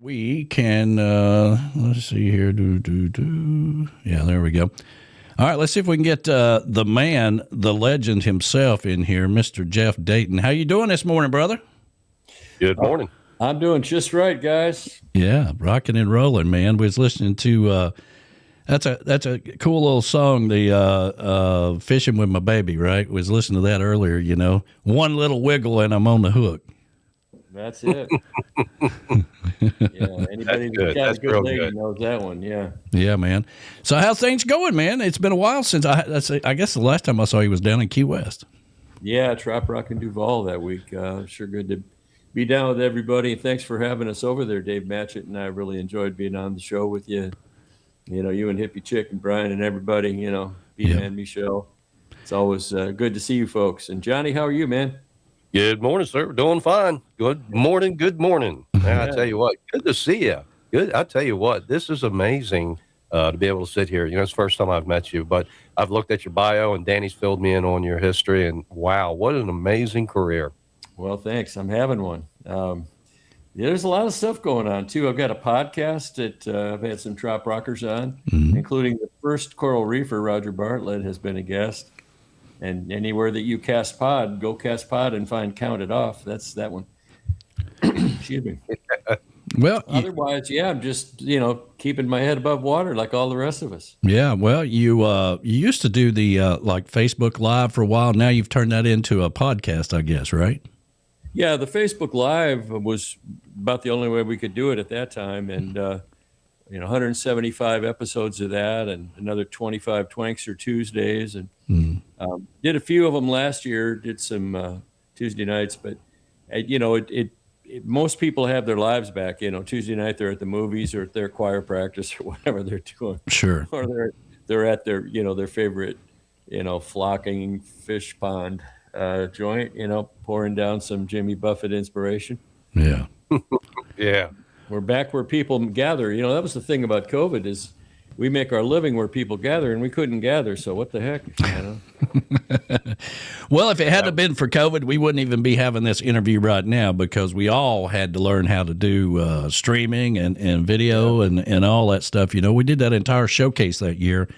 We can, let's see here. Yeah, there we go. All right, let's see if we can get the man, the legend himself in here, Mr. Jeff Dayton. How you doing this morning, brother? Good morning. I'm doing just right, guys. Yeah, rocking and rolling, man. We was listening to that's a cool little song, the Fishing with My Baby, right? We was listening to that earlier, you know. One little wiggle and I'm on the hook. That's it. Yeah, anybody that's got a good leg knows that one. Yeah. Yeah, man. So how's things going, man? It's been a while since I guess the last time I saw you was down in Key West. Yeah, Trop Rock and Duval that week. Sure good to be down with everybody. Thanks for having us over there, Dave Matchett, and I really enjoyed being on the show with you. You know, you and Hippie Chick and Brian and everybody, you know, B-Man, Michelle. It's always good to see you folks. And Johnny, how are you, man? Good morning, sir. We're doing fine. Good morning. Good morning. I tell you what, good to see you. Good. I tell you what, this is amazing to be able to sit here. You know, it's the first time I've met you, but I've looked at your bio and Danny's filled me in on your history. And wow, what an amazing career. Well, thanks. I'm having one. There's a lot of stuff going on, too. I've got a podcast that I've had some Trop Rockers on, including the first Coral Reefer, Roger Bartlett, has been a guest. And anywhere that you cast pod, go cast pod and find Count It Off. That's that one. Excuse me. Well, otherwise, yeah, I'm just, you know, keeping my head above water like all the rest of us. Yeah, well, you used to do the like Facebook Live for a while. Now you've turned that into a podcast, I guess, right? Yeah, the Facebook Live was about the only way we could do it at that time. And, 175 episodes of that and another 25 Twankster Tuesdays. And did a few of them last year, did some Tuesday nights. But, most people have their lives back. You know, Tuesday night they're at the movies or at their choir practice or whatever they're doing. Sure. Or they're at their, their favorite, flocking fish pond joint, pouring down some Jimmy Buffett inspiration. Yeah. Yeah. We're back where people gather. You know, that was the thing about COVID is we make our living where people gather, and we couldn't gather. So what the heck? You know? Well, if it hadn't been for COVID, we wouldn't even be having this interview right now because we all had to learn how to do streaming and video and all that stuff. You know, we did that entire showcase that year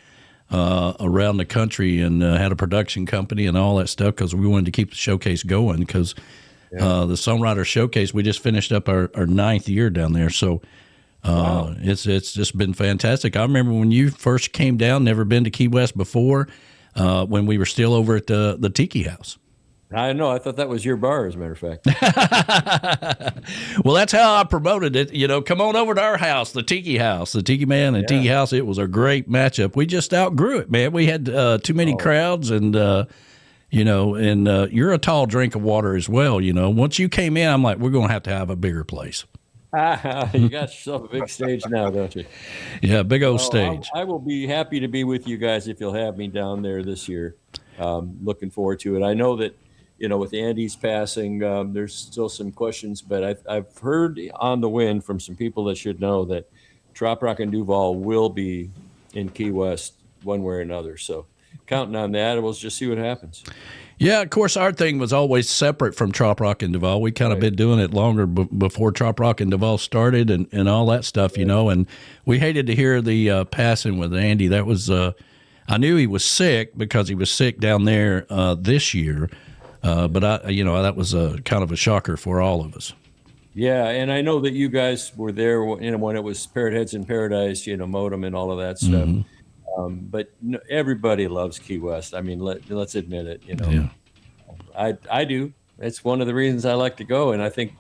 around the country and had a production company and all that stuff because we wanted to keep the showcase going because the Songwriter Showcase, we just finished up our 9th year down there. So wow. It's just been fantastic. I remember when you first came down, never been to Key West before, when we were still over at the Tiki House. I know. I thought that was your bar, as a matter of fact. Well, that's how I promoted it. You know, come on over to our house, the Tiki House, the Tiki Man and Tiki House. It was a great matchup. We just outgrew it, man. We had too many crowds and you're a tall drink of water as well. You know, once you came in, I'm like, we're going to have a bigger place. You got yourself a big stage now, don't you? Yeah, big old stage. I will be happy to be with you guys if you'll have me down there this year. Looking forward to it. I know that, with Andy's passing, there's still some questions, but I've heard on the wind from some people that should know that Trop Rock and Duval will be in Key West one way or another. So counting on that, we'll just see what happens. Yeah, of course, our thing was always separate from Trop Rock and Duval. We kind of been doing it longer before Trop Rock and Duval started and all that stuff, and we hated to hear the passing with Andy. That was, I knew he was sick because he was sick down there this year, but that was kind of a shocker for all of us. Yeah, and I know that you guys were there when it was Parrot Heads in Paradise, Modem and all of that stuff. Mm-hmm. But everybody loves Key West. I mean, let's admit it. Yeah. I do. It's one of the reasons I like to go, and I think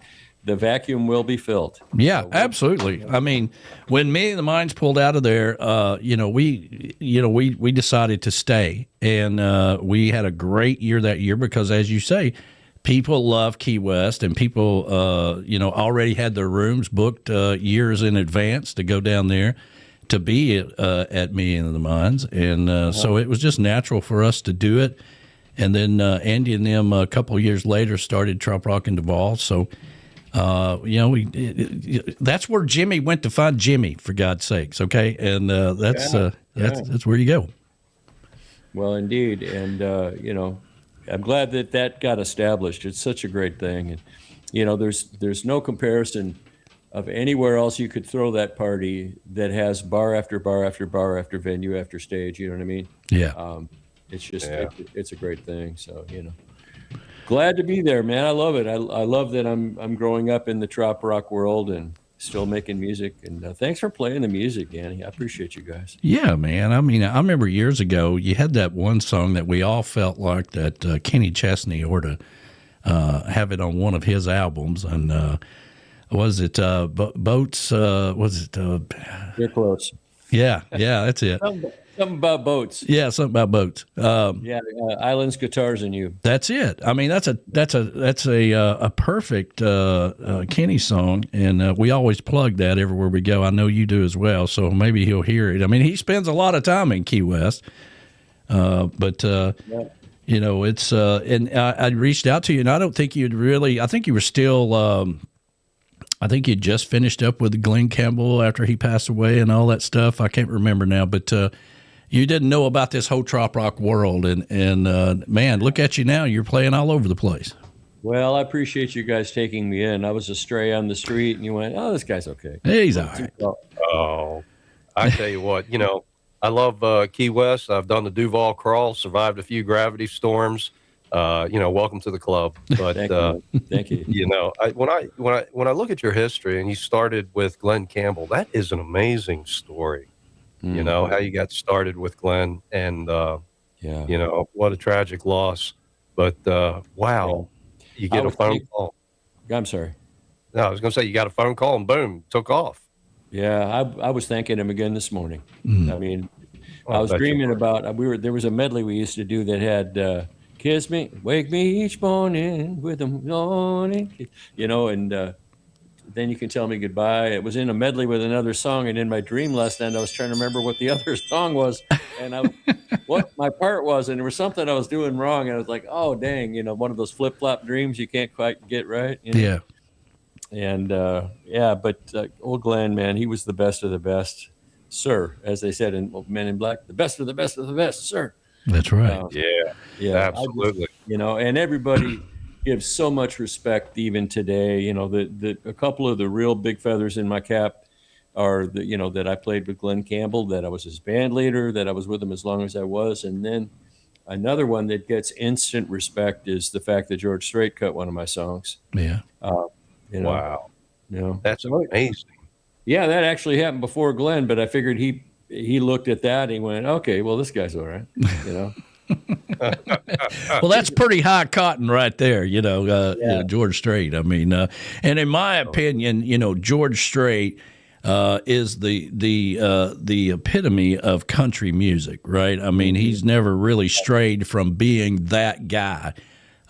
the vacuum will be filled. Yeah, absolutely. I mean, when Me and the Minds pulled out of there, we decided to stay, and we had a great year that year because, as you say, people love Key West, and people, already had their rooms booked years in advance to go down there to be at Me and the Minds, and so it was just natural for us to do it. And then Andy and them a couple of years later started Trop Rock and Duval. So, that's where Jimmy went to find Jimmy, for God's sakes. Okay, and that's where you go. Well, indeed, and I'm glad that got established. It's such a great thing, and there's no comparison of anywhere else you could throw that party that has bar after bar after bar after venue after stage. You know what I mean? Yeah. It's just it's a great thing. So glad to be there, man. I love it. I love that I'm growing up in the trop rock world and still making music. And thanks for playing the music, Danny. I appreciate you guys. Yeah, man. I mean, I remember years ago you had that one song that we all felt like that Kenny Chesney ought to have it on one of his albums, and was it Boats? Was it? You're close. Yeah, that's it. Something about boats. Yeah, something about boats. Islands, guitars, and you. That's it. I mean, that's a perfect Kenny song, and we always plug that everywhere we go. I know you do as well, so maybe he'll hear it. I mean, he spends a lot of time in Key West, but it's and I reached out to you, and I don't think you'd really. I think you were still. I think you just finished up with Glen Campbell after he passed away and all that stuff. I can't remember now, but you didn't know about this whole trop rock world, and man, look at you now. You're playing all over the place. Well, I appreciate you guys taking me in. I was a stray on the street, and you went, "Oh, this guy's okay. He's all right." Oh, I tell you what, I love Key West. I've done the Duval Crawl, survived a few gravity storms. Welcome to the club. But thank you. When I look at your history, and you started with Glen Campbell, that is an amazing story. How you got started with Glen, and what a tragic loss. But wow, you get a phone call. I'm sorry. No, I was going to say you got a phone call, and boom, took off. Yeah, I was thanking him again this morning. I mean, I was dreaming about. There was a medley we used to do that had. Kiss me, wake me each morning with a morning, and then you can tell me goodbye. It was in a medley with another song, and in my dream last night, I was trying to remember what the other song was, and what my part was, and there was something I was doing wrong, and I was like, oh, dang, one of those flip-flop dreams you can't quite get right. Yeah. And, but old Glen, man, he was the best of the best, sir, as they said in Men in Black, the best of the best of the best, sir. That's right. Yeah, absolutely. And everybody gives so much respect even today. A couple of the real big feathers in my cap are that I played with Glen Campbell, that I was his band leader, that I was with him as long as I was. And then another one that gets instant respect is the fact that George Strait cut one of my songs. Yeah. Wow. That's amazing. Yeah, that actually happened before Glen, but I figured he looked at that and he went, okay, well, this guy's all right, Well, that's pretty high cotton right there, George Strait. I mean, and in my opinion, George Strait is the epitome of country music, right? I mean, he's never really strayed from being that guy,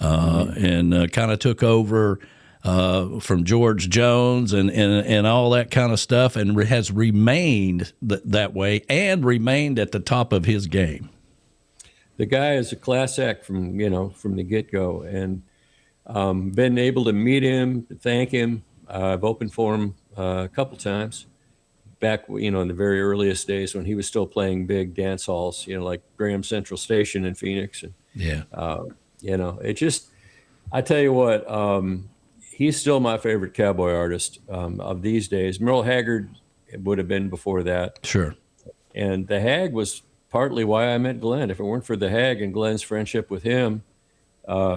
and kind of took over from George Jones and all that kind of stuff, and has remained that way and remained at the top of his game. The guy is a class act from the get-go, and been able to meet him, thank him. I've opened for him a couple times back, in the very earliest days when he was still playing big dance halls, like Graham Central Station in Phoenix. And, it just, I tell you what, he's still my favorite cowboy artist of these days. Merle Haggard would have been before that. Sure. And the Hag was partly why I met Glen. If it weren't for the Hag and Glen's friendship with him,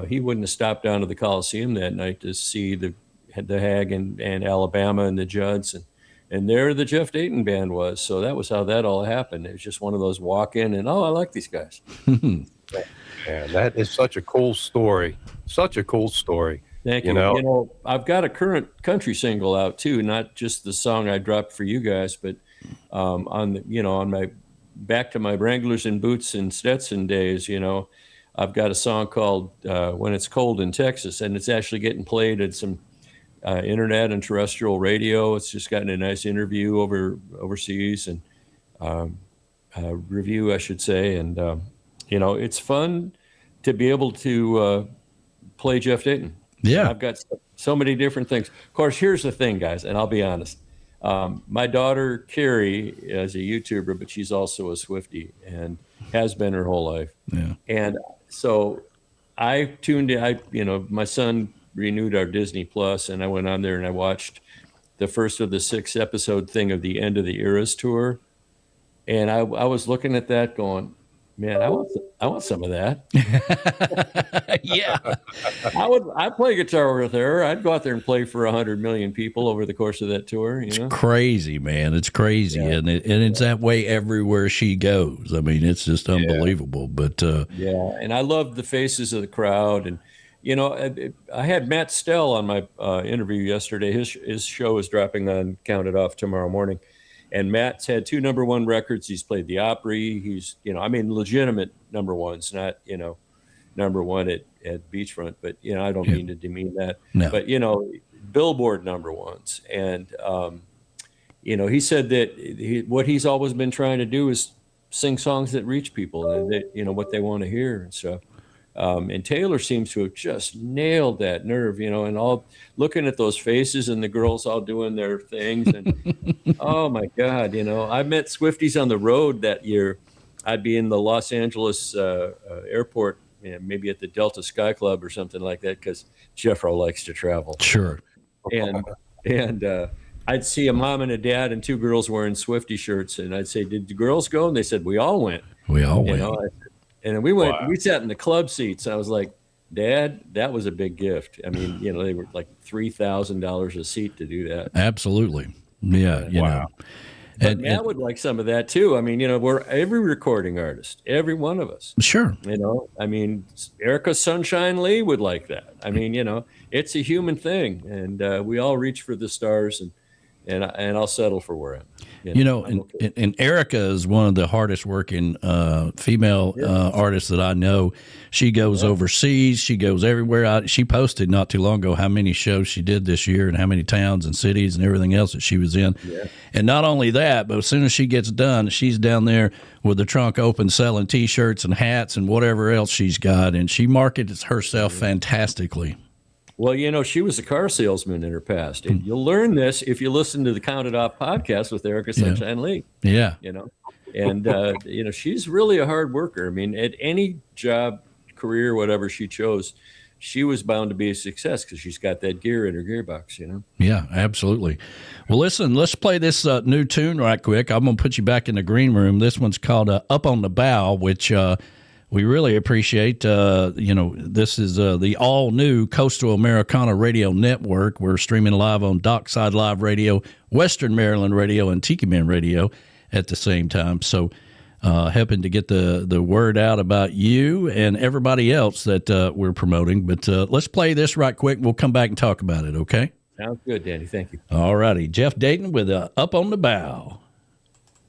he wouldn't have stopped down to the Coliseum that night to see the Hag and Alabama and the Judds. And there the Jeff Dayton band was. So that was how that all happened. It was just one of those walk in and, I like these guys. Man, that is such a cool story. Such a cool story. Thank you. I've got a current country single out too, not just the song I dropped for you guys, but on my back to my Wranglers and Boots and Stetson days, I've got a song called When It's Cold in Texas, and it's actually getting played at some internet and terrestrial radio. It's just gotten a nice interview overseas and review, I should say. And, it's fun to be able to play Jeff Dayton. Yeah. I've got so many different things. Of course, here's the thing, guys, and I'll be honest. My daughter, Carrie, is a YouTuber, but she's also a Swiftie and has been her whole life. Yeah. And so I tuned in. My son renewed our Disney Plus, and I went on there and I watched the first of the 6-episode thing of the End of the Eras tour. And I was looking at that going, man, I want some of that. Yeah. I'd play guitar with her. I'd go out there and play for 100 million people over the course of that tour. You know? It's crazy, man. It's crazy. Yeah. And it's that way everywhere she goes. I mean, it's just unbelievable. But yeah. And I love the faces of the crowd. And, you know, I had Matt Stell on my interview yesterday. His show is dropping on Count It Off tomorrow morning. And Matt's had 2 number 1 records. He's played the Opry. He's, you know, I mean, legitimate number 1s, not, you know, number 1 at Beachfront. But, you know, I don't mean to demean that. No. But, you know, Billboard number 1s. And, you know, he said that what he's always been trying to do is sing songs that reach people and that, you know, what they want to hear and stuff. And Taylor seems to have just nailed that nerve, you know, and all looking at those faces and the girls all doing their things. And oh my God, you know, I met Swifties on the road that year. I'd be in the Los Angeles airport, you know, maybe at the Delta Sky Club or something like that, because Jeffro likes to travel. Sure. And I'd see a mom and a dad and 2 girls wearing Swiftie shirts. And I'd say, did the girls go? And they said, we all went. We all went. Know, and we went. Wow. We sat in the club seats. I was like, Dad, that was a big gift. I mean, you know, they were like $3,000 a seat to do that. Absolutely. Yeah. You know. But Matt would like some of that too. I mean, you know, we're every recording artist, every one of us. Sure. You know, I mean, Erica Sunshine Lee would like that. I mean, you know, it's a human thing, and we all reach for the stars, and I'll settle for where I'm. You know, and Erica is one of the hardest working female artists that I know. She goes overseas. She goes everywhere. She posted not too long ago how many shows she did this year and how many towns and cities and everything else that she was in. Yeah. And not only that, but as soon as she gets done, she's down there with the trunk open selling T-shirts and hats and whatever else she's got. And she markets herself fantastically. Well, you know, she was a car salesman in her past. And you'll learn this if you listen to the Count It Off podcast with Erica Sunshine Lee. Yeah. You know, and, you know, she's really a hard worker. I mean, at any job, career, whatever she chose, she was bound to be a success because she's got that gear in her gearbox, you know? Yeah, absolutely. Well, listen, let's play this new tune right quick. I'm going to put you back in the green room. This one's called Up on the Bow, which we really appreciate. You know, this is the all-new Coastal Americana Radio Network. We're streaming live on Dockside Live Radio, Western Maryland Radio, and Tiki Man Radio at the same time. So helping to get the word out about you and everybody else that we're promoting. But let's play this right quick. We'll come back and talk about it, okay? Sounds good, Danny. Thank you. All righty. Jeff Dayton with Up on the Bow.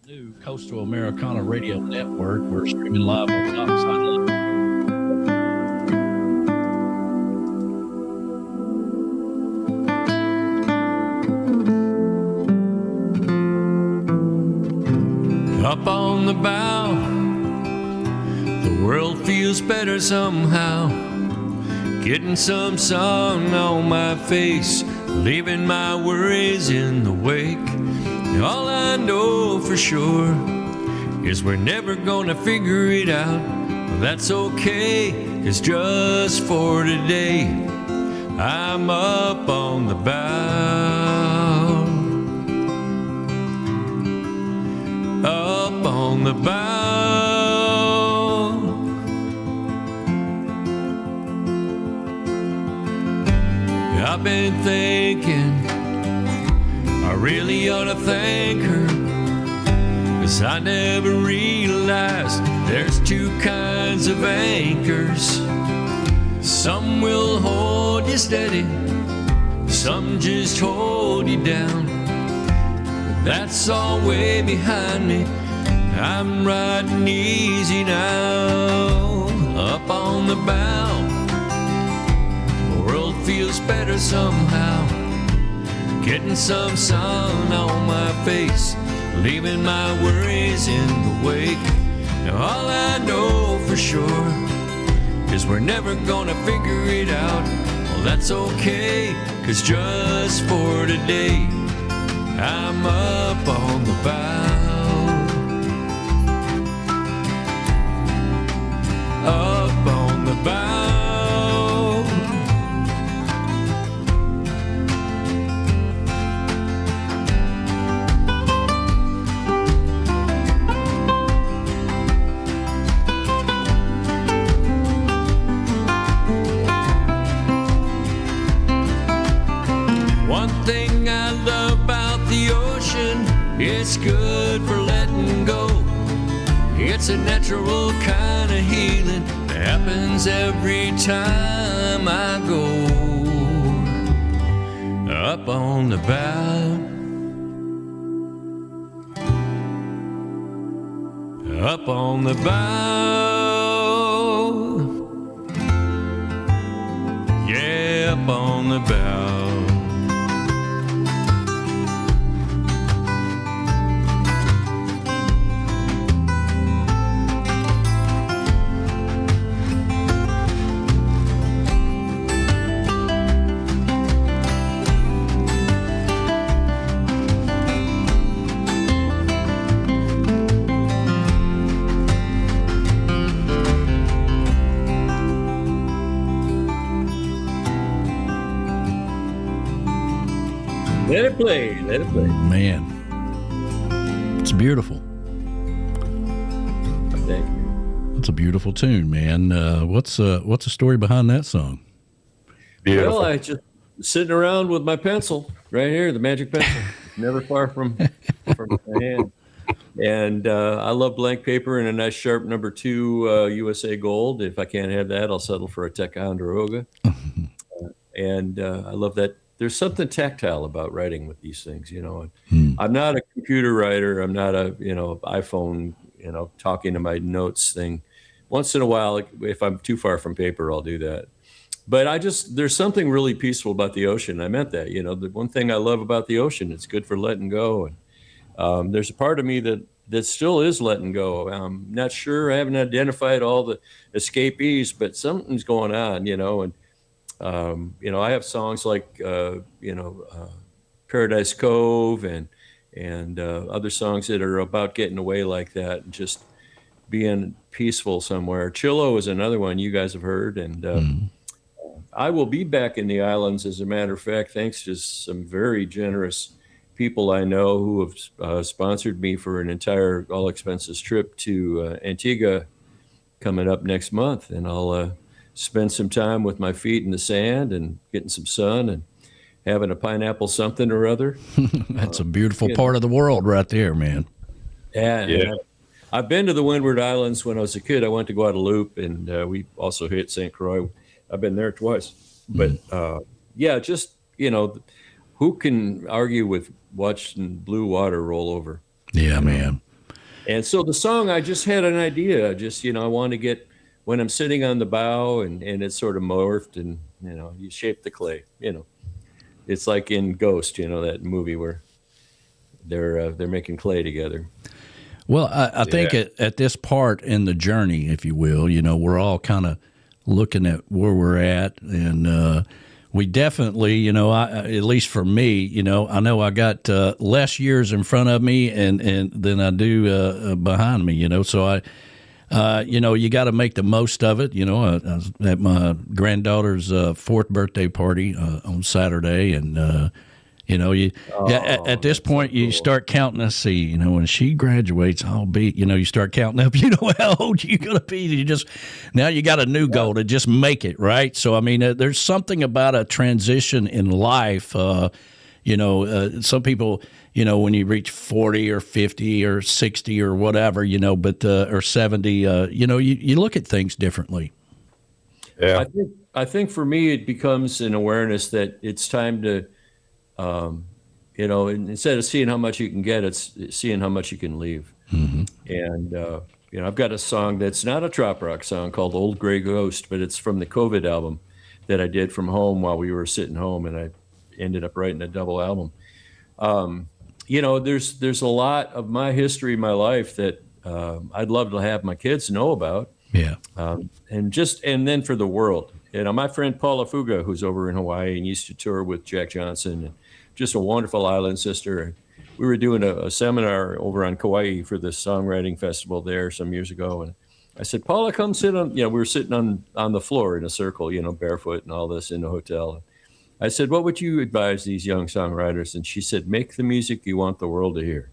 New Coastal Americana Radio Network. We're streaming live on Dockside Live. Up on the bow, the world feels better somehow. Getting some sun on my face, leaving my worries in the wake. All I know for sure is we're never gonna figure it out. Well, that's okay, 'cause just for today, I'm up on the bow. Up on the bow. I've been thinking I really ought to thank her, 'cause I never realized there's 2 kinds of anchors. Some will hold you steady, some just hold you down. That's all way behind me, I'm riding easy now. Up on the bow, the world feels better somehow. Getting some sun on my face, leaving my worries in the wake. Now all I know for sure is we're never gonna figure it out. Well, that's okay, 'cause just for today, I'm up on the bow. Up on the bow. one thing I love about the ocean, it's good for letting go. It's a natural kind of healing that happens every time I go up on the bow. Up on the bow, yeah, up on the bow. Let it play. Let it play. Man, it's beautiful. Thank you. It's a beautiful tune, man. What's the story behind that song? Beautiful. Well, I just sitting around with my pencil right here, the magic pencil, never far from my hand. And I love blank paper and a nice sharp number 2 USA Gold. If I can't have that, I'll settle for a Ticonderoga. And I love that. There's something tactile about writing with these things, you know. I'm not a computer writer. I'm not a, iPhone, talking to my notes thing. Once in a while, if I'm too far from paper, I'll do that. But there's something really peaceful about the ocean. I meant that, the one thing I love about the ocean, it's good for letting go. And there's a part of me that still is letting go. I'm not sure. I haven't identified all the escapees, but something's going on, and I have songs like, Paradise Cove and other songs that are about getting away like that and just being peaceful somewhere. Chillo is another one you guys have heard. And I will be back in the islands, as a matter of fact, thanks to some very generous people I know who have sponsored me for an entire all expenses trip to Antigua coming up next month. And I'll spend some time with my feet in the sand and getting some sun and having a pineapple something or other. That's a beautiful part of the world right there, man. Yeah. I've been to the Windward Islands when I was a kid. I went to Guadeloupe, and we also hit St. Croix. I've been there twice. But, who can argue with watching blue water roll over? Yeah, man. And so the song, I just had an idea. I want to get, when I'm sitting on the bow and it's sort of morphed and, you shape the clay, It's like in Ghost, that movie where they're making clay together. Well, I think at this part in the journey, if you will, we're all kind of looking at where we're at, and we definitely, at least for me, I know I got less years in front of me and than I do behind me, so you got to make the most of it. I was at my granddaughter's 4th birthday party on Saturday, and at this point you start counting. Let's see, when she graduates, I'll be, you start counting up. How old you're gonna be. Now you got a new goal to just make it right. So I mean, there's something about a transition in life. Some people, when you reach 40 or 50 or 60 or whatever, but or 70, you look at things differently. Yeah. I think for me, it becomes an awareness that it's time to, instead of seeing how much you can get, it's seeing how much you can leave. Mm-hmm. And, I've got a song that's not a trop rock song called Old Gray Ghost, but it's from the COVID album that I did from home while we were sitting home, and I ended up writing a double album. There's a lot of my history, my life that I'd love to have my kids know about. Yeah. And then for the world, my friend Paula Fuga, who's over in Hawaii and used to tour with Jack Johnson, and just a wonderful island sister. We were doing a seminar over on Kauai for the songwriting festival there some years ago. And I said, Paula, come sit on, we were sitting on the floor in a circle, barefoot and all this in the hotel. I said, what would you advise these young songwriters? And she said, make the music you want the world to hear.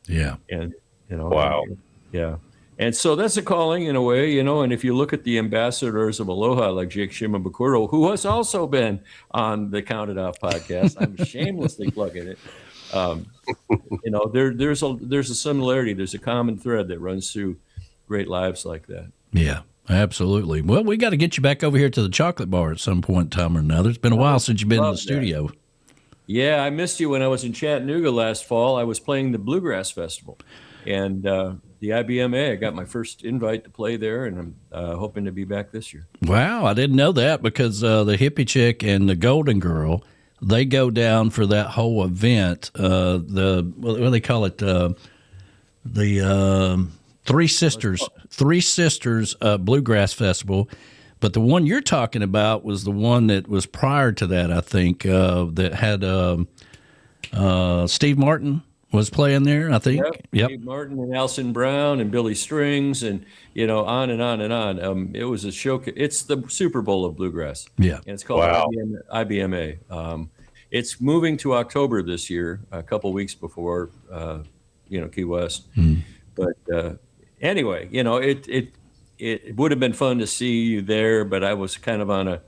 Yeah. And, wow. Yeah. And so that's a calling in a way, and if you look at the ambassadors of Aloha, like Jake Shimabukuro, who has also been on the Count It Off podcast, I'm shamelessly plugging it. There's a similarity. There's a common thread that runs through great lives like that. Yeah, absolutely. Well, we got to get you back over here to the chocolate bar at some point in time or another. It's been a while since you've been in the studio. Yeah, I missed you when I was in Chattanooga last fall. I was playing the Bluegrass Festival. And the IBMA, I got my first invite to play there, and I'm hoping to be back this year. Wow, I didn't know that because the Hippie Chick and the Golden Girl, they go down for that whole event. What do they call it? The Three Sisters Bluegrass Festival. But the one you're talking about was the one that was prior to that, I think, that had Steve Martin was playing there, I think. Yep. Steve Martin and Alson Brown and Billy Strings and, on and on and on. It was a showcase. It's the Super Bowl of Bluegrass. Yeah. And it's called IBMA. It's moving to October this year, a couple weeks before, Key West. But anyway, it would have been fun to see you there, but I was kind of on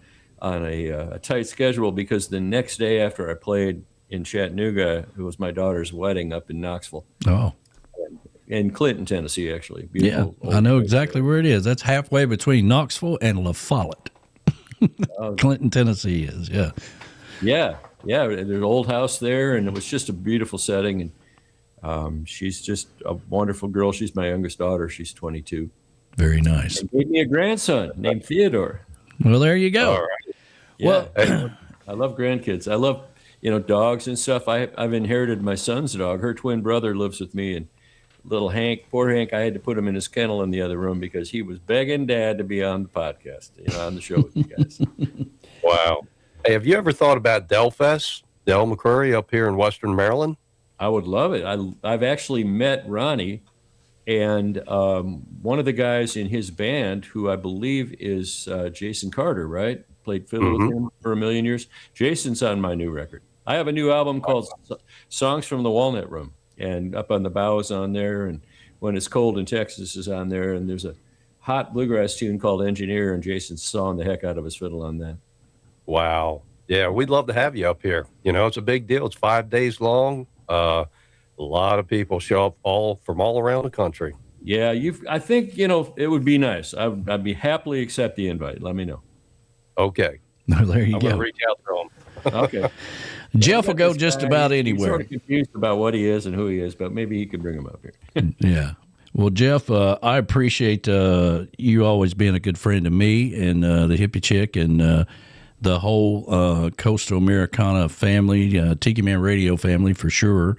a tight schedule because the next day after I played in Chattanooga, it was my daughter's wedding up in Knoxville. Oh. In Clinton, Tennessee, actually. Beautiful. Yeah, I know exactly where it is. That's halfway between Knoxville and La Follette. Clinton, Tennessee is, yeah. Yeah. There's an old house there, and it was just a beautiful setting. And she's just a wonderful girl. She's my youngest daughter. She's 22. Very nice. And gave me a grandson named Theodore. Well, there you go. All right. Yeah. Well, I love grandkids. I love dogs and stuff. I've inherited my son's dog. Her twin brother lives with me, and little Hank, poor Hank, I had to put him in his kennel in the other room because he was begging Dad to be on the podcast, on the show with you guys. Wow. Hey, have you ever thought about Del McCurry up here in Western Maryland? I would love it. I've actually met Ronnie, and one of the guys in his band, who I believe is Jason Carter, right? Played fiddle with him for a million years. Jason's on my new record. I have a new album called Songs from the Walnut Room, and Up on the Bough is on there, and When It's Cold in Texas is on there, and there's a hot bluegrass tune called Engineer, and Jason's sawing the heck out of his fiddle on that. Wow. Yeah, we'd love to have you up here. It's a big deal. It's 5 days long. A lot of people show up from all around the country. Yeah, I think, it would be nice. I'd be happily accept the invite. Let me know. Okay. No, there you I'm go. going to reach out to them. Okay. Jeff will go just about anywhere. He's sort of confused about what he is and who he is, but maybe he could bring him up here. Yeah. Well, Jeff, I appreciate you always being a good friend to me and the Hippie Chick and the whole Coastal Americana family, Tiki Man Radio family for sure.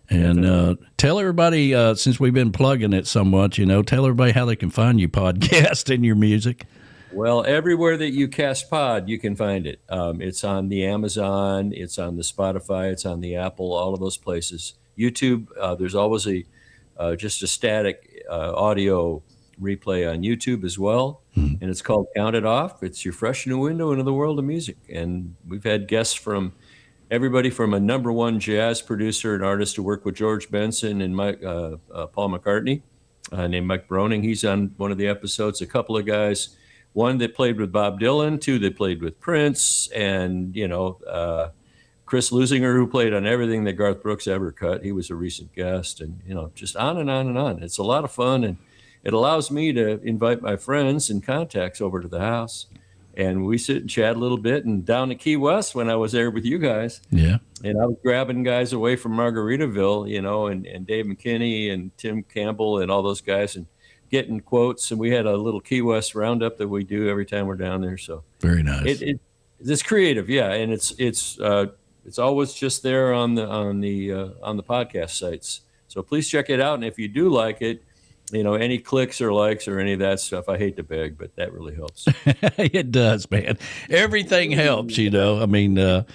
And tell everybody, since we've been plugging it somewhat, tell everybody how they can find you podcast and your music. Well, everywhere that you cast pod, you can find it. It's on the Amazon, it's on the Spotify, it's on the Apple, all of those places. YouTube, there's always just a static audio replay on YouTube as well. And it's called Count It Off. It's your fresh new window into the world of music. And we've had guests from everybody from a number one jazz producer and artist who worked with George Benson and Paul McCartney, named Mike Broning. He's on one of the episodes. A couple of guys, one that played with Bob Dylan, two that played with Prince, and Chris Lusinger, who played on everything that Garth Brooks ever cut. He was a recent guest, and just on and on and on. It's a lot of fun, and it allows me to invite my friends and contacts over to the house, and we sit and chat a little bit. And down at Key West, when I was there with you guys, yeah, and I was grabbing guys away from Margaritaville, and Dave McKinney and Tim Campbell and all those guys, and getting quotes. And we had a little Key West roundup that we do every time we're down there. So very nice. It's creative, yeah, and it's always just there on the podcast sites. So please check it out, and if you do like it, any clicks or likes or any of that stuff, I hate to beg, but that really helps. It does, man. Everything helps, I mean, a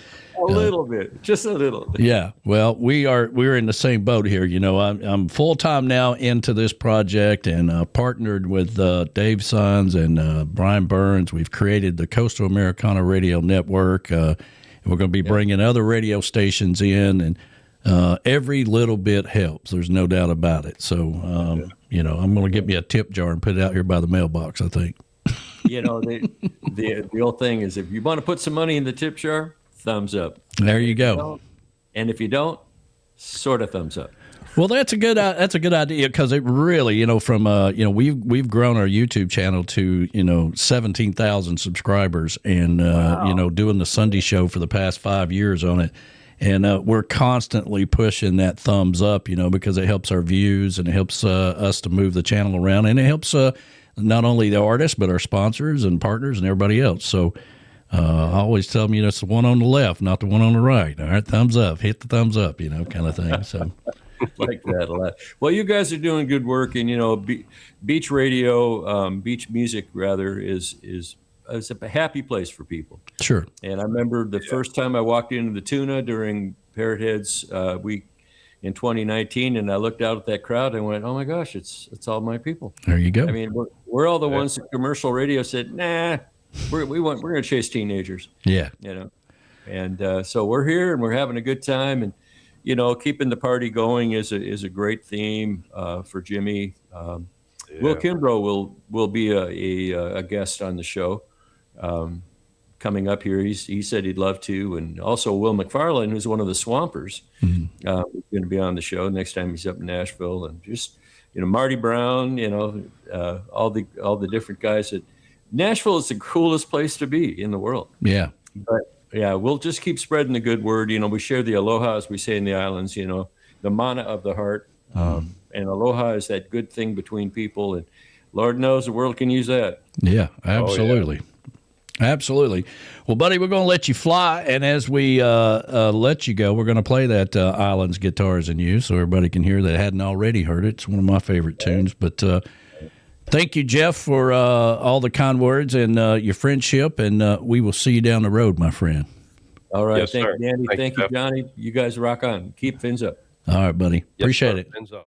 little bit, just a little bit. Yeah. Well, we're in the same boat here. I'm full time now into this project and partnered with Dave Sons and Brian Burns. We've created the Coastal Americana Radio Network. We're going to be bringing other radio stations in, and every little bit helps. There's no doubt about it. So I'm going to get me a tip jar and put it out here by the mailbox, I think. The old thing is, if you want to put some money in the tip jar, thumbs up. There you go. And if you don't, sort of thumbs up. Well, that's a good idea, because it really, from we've grown our YouTube channel to 17,000 subscribers, and doing the Sunday show for the past 5 years on it, and we're constantly pushing that thumbs up, because it helps our views and it helps us to move the channel around, and it helps not only the artists but our sponsors and partners and everybody else. So I always tell them, it's the one on the left, not the one on the right. All right, thumbs up, hit the thumbs up, kind of thing. So. Like that a lot. Well, you guys are doing good work, and beach radio, beach music rather, is a happy place for people. Sure. And I remember the first time I walked into the Tuna during Parrot Heads week in 2019, and I looked out at that crowd and went, "Oh my gosh, it's all my people." There you go. I mean, we're all the ones that commercial radio said, "Nah, we're going to chase teenagers." Yeah. And so we're here and we're having a good time, and keeping the party going is a great theme for Jimmy. Will Kimbrough will be a guest on the show coming up here. He said he'd love to, and also Will McFarlane, who's one of the Swampers, is going to be on the show next time he's up in Nashville, and just Marty Brown, all the different guys. Nashville is the coolest place to be in the world. Yeah, but. Yeah, we'll just keep spreading the good word. We share the aloha, as we say in the islands, the mana of the heart. And aloha is that good thing between people. And Lord knows the world can use that. Yeah, absolutely. Oh, yeah. Absolutely. Well, buddy, we're going to let you fly. And as we let you go, we're going to play that Islands Guitars and You, so everybody can hear that hadn't already heard it. It's one of my favorite tunes. But thank you, Jeff, for all the kind words and your friendship, and we will see you down the road, my friend. All right. Yes, thank sir. you, Danny. Thank you, Johnny. You guys rock on. Keep fins up. All right, buddy. Yes, appreciate sir. it. Fins up.